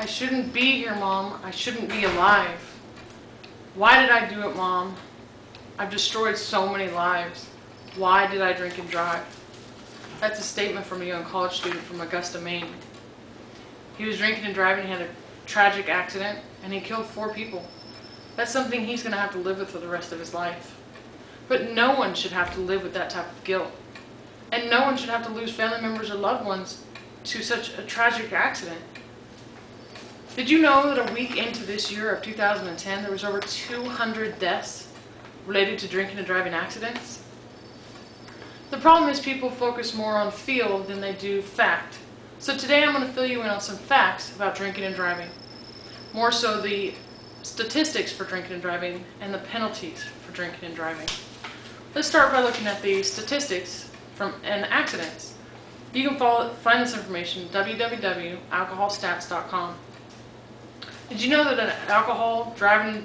I shouldn't be here, Mom. I shouldn't be alive. Why did I do it, Mom? I've destroyed so many lives. Why did I drink and drive? That's a statement from a young college student from Augusta, Maine. He was drinking and driving, he had a tragic accident, and he killed 4 people. That's something he's going to have to live with for the rest of his life. But no one should have to live with that type of guilt. And no one should have to lose family members or loved ones to such a tragic accident. Did you know that a week into this year of 2010, there was over 200 deaths related to drinking and driving accidents? The problem is people focus more on feel than they do fact. So today I'm going to fill you in on some facts about drinking and driving. More so the statistics for drinking and driving and the penalties for drinking and driving. Let's start by looking at the statistics and accidents. You can find this information at www.alcoholstats.com. Did you know that an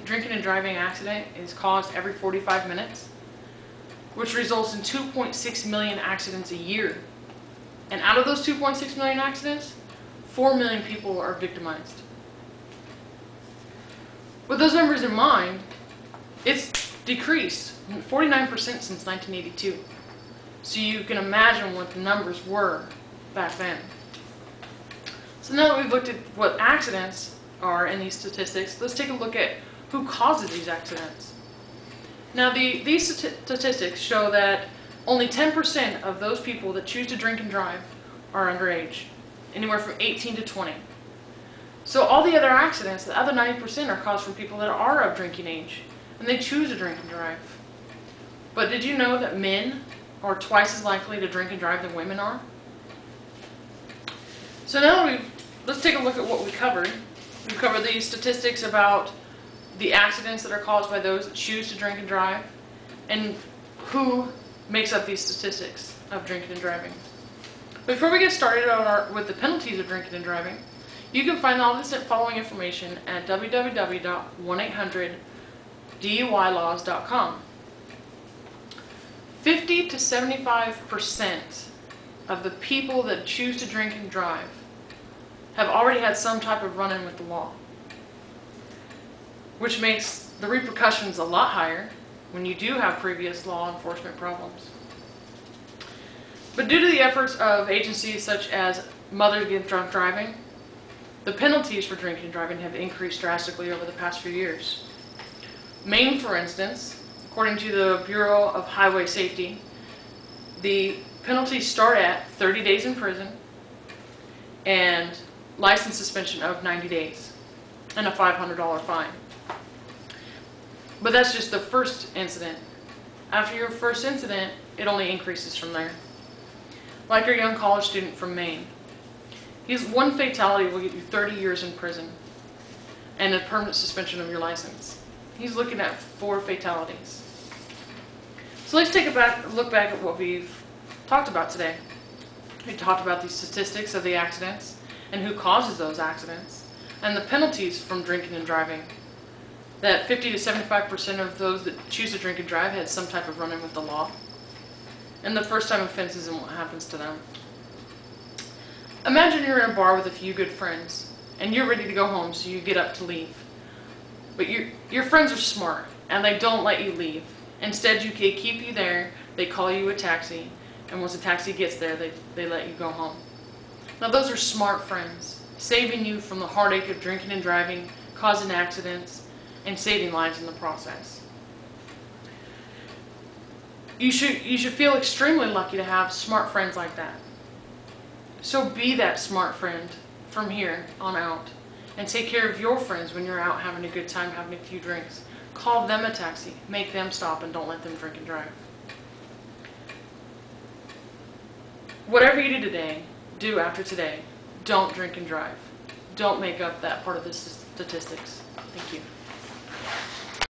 drinking and driving accident is caused every 45 minutes? Which results in 2.6 million accidents a year. And out of those 2.6 million accidents, 4 million people are victimized. With those numbers in mind, it's decreased 49% since 1982. So you can imagine what the numbers were back then. So now that we've looked at what accidents are in these statistics, let's take a look at who causes these accidents. Now these statistics show that only 10% of those people that choose to drink and drive are underage, anywhere from 18 to 20. So all the other accidents, the other 90% are caused from people that are of drinking age, and they choose to drink and drive. But did you know that men are twice as likely to drink and drive than women are? So now let's take a look at what we covered. We've covered the statistics about the accidents that are caused by those that choose to drink and drive, and who makes up these statistics of drinking and driving. Before we get started with the penalties of drinking and driving, you can find all this following information at www.1800DUIlaws.com. 50 to 75% of the people that choose to drink and drive have already had some type of run-in with the law, which makes the repercussions a lot higher when you do have previous law enforcement problems. But due to the efforts of agencies such as Mothers Against Drunk Driving, the penalties for drinking and driving have increased drastically over the past few years. Maine, for instance, according to the Bureau of Highway Safety, the penalties start at 30 days in prison and license suspension of 90 days and a $500 fine. But that's just the first incident. After your first incident, it only increases from there. Like our young college student from Maine. One fatality will get you 30 years in prison and a permanent suspension of your license. He's looking at 4 fatalities. So let's take a look back at what we've talked about today. We talked about the statistics of the accidents and who causes those accidents and the penalties from drinking and driving. That 50 to 75% of those that choose to drink and drive had some type of run-in with the law, and the first-time offenses and what happens to them. Imagine you're in a bar with a few good friends, and you're ready to go home, so you get up to leave. But your friends are smart, and they don't let you leave. Instead, they keep you there, they call you a taxi, and once the taxi gets there, they let you go home. Now those are smart friends, saving you from the heartache of drinking and driving, causing accidents, and saving lives in the process. You should feel extremely lucky to have smart friends like that. So be that smart friend from here on out, and take care of your friends when you're out having a good time, having a few drinks. Call them a taxi, make them stop, and don't let them drink and drive. Whatever you do today, do after today. Don't drink and drive. Don't make up that part of the statistics. Thank you.